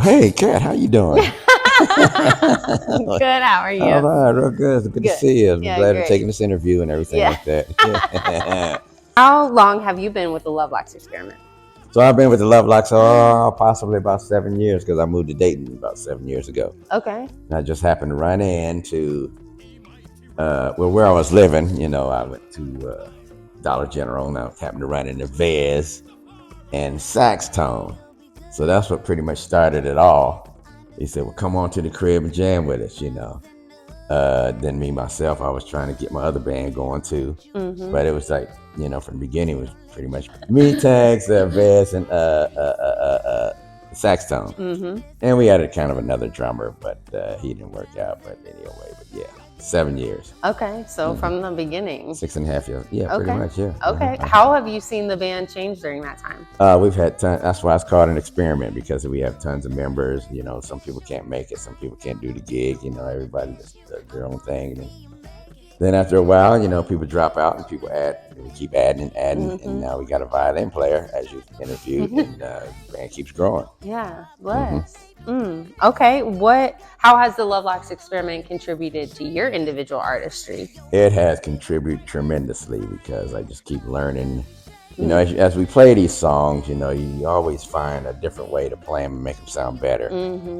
Hey, Kat, how you doing? Good. How are All you? right, real good. It's good to Good. see you. I'm Yeah, glad you're taking great. this interview and everything Yeah. like that. Yeah. How long have you been with the Love Locks experiment? So I've been with the Love Locks possibly about 7 years because I moved to Dayton about 7 years ago. Okay. And I just happened to run into where I was living. I went to Dollar General and I happened to run into Vez and Sax Tone. So that's what pretty much started it all. He said, "Well, come on to the crib and jam with us." Then me myself, I was trying to get my other band going too, but it was like from the beginning, it was pretty much me, Tags, Vez, and saxophone, and we had a kind of another drummer, but he didn't work out. But anyway, but yeah, 7 years. Okay. So from the beginning. 6.5 years. Yeah, Okay. pretty much. Yeah. Okay. How have you seen the band change during that time? We've had tons. That's why it's called an experiment because we have tons of members. Some people can't make it, some people can't do the gig. Everybody just does their own thing. And then after a while, people drop out and people add. And we keep adding and adding, and now we got a violin player, as you interviewed, and the band keeps growing. Yeah. Bless. Okay. How has the Love Locks experiment contributed to your individual artistry? It has contributed tremendously because I just keep learning. As we play these songs, you always find a different way to play them and make them sound better.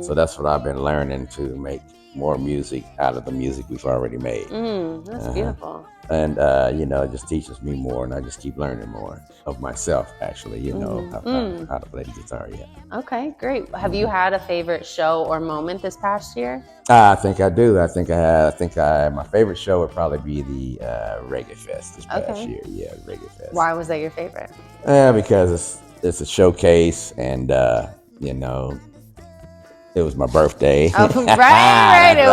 So that's what I've been learning to make more music out of the music we've already made. That's beautiful. And, it just teaches me more, and I just keep learning more of myself, actually, how to play the guitar, yeah. Okay, great. Have you had a favorite show or moment this past year? I think I do. My favorite show would probably be the Reggae Fest this past year. Yeah, Reggae Fest. Why was that your favorite? Because it's a showcase, and it was my birthday. Oh, right, it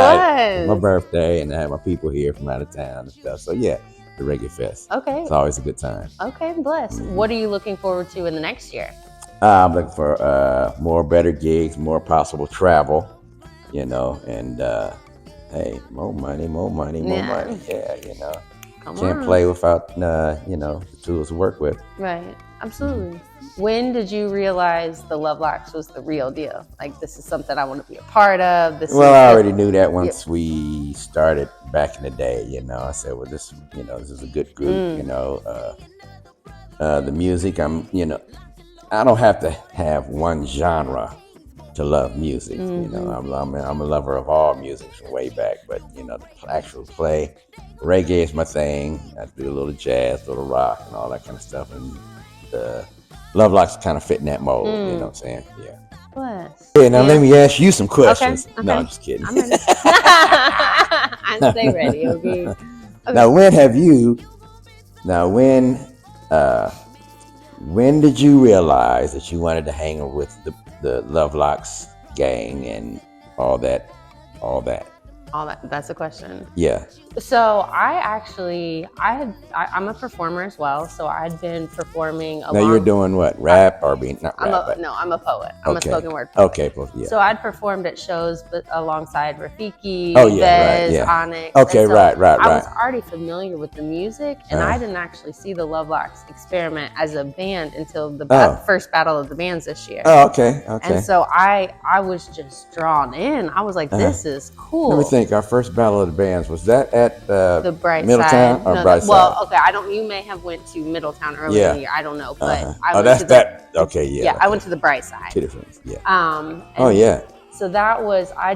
was my birthday, and I had my people here from out of town and stuff. So yeah, the Reggae Fest. Okay, it's always a good time. Okay, bless. What are you looking forward to in the next year? I'm looking for more better gigs, more possible travel. And hey, more money. Yeah, can't play without the tools to work with. Right, absolutely. When did you realize the Love Locks was the real deal? Like, this is something I want to be a part of. I already knew that once we started back in the day. I said, well, this is a good group. The music, I don't have to have one genre to love music. I'm a lover of all music from way back, but the actual play, reggae is my thing. I do a little jazz, a little rock, and all that kind of stuff. And the Love Locks kind of fit in that mold. You know what I'm saying? Yeah. Bless. Yeah. Now let me ask you some questions. Okay. No, I'm just kidding. I'm ready. I stay ready. Okay. Now, when did you realize that you wanted to hang with the Love Locks gang and all that? That's a question. Yeah. So I'm a performer as well. So I'd been performing. Now you're doing what? Rap or being not rap? I'm a poet. I'm a spoken word poet. Okay. Yeah. So I'd performed at shows alongside Rafiki, Vez, Onyx. Okay, so right. I was already familiar with the music, and I didn't actually see the Love Locks experiment as a band until the first Battle of the Bands this year. Oh, okay. And so I was just drawn in. I was like, this is cool. Let me think. Our first Battle of the Bands, was that at the Bright Middletown Side? or Bright Side? Well, okay, you may have went to Middletown earlier in the year. I don't know, but I went to okay, yeah. Yeah, I went to the Bright Side. Two different, yeah. So that was, I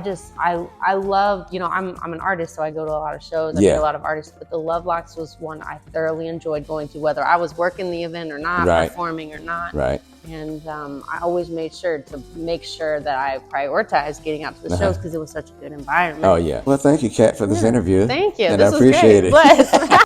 love, I'm an artist, so I go to a lot of shows. I meet a lot of artists, but the Love Locks was one I thoroughly enjoyed going to, whether I was working the event or not, performing or not. Right. And I always made sure that I prioritized getting out to the shows because it was such a good environment. Oh, yeah. Well, thank you, Kat, for this interview. Thank you. And This I appreciate was great. it. Bless.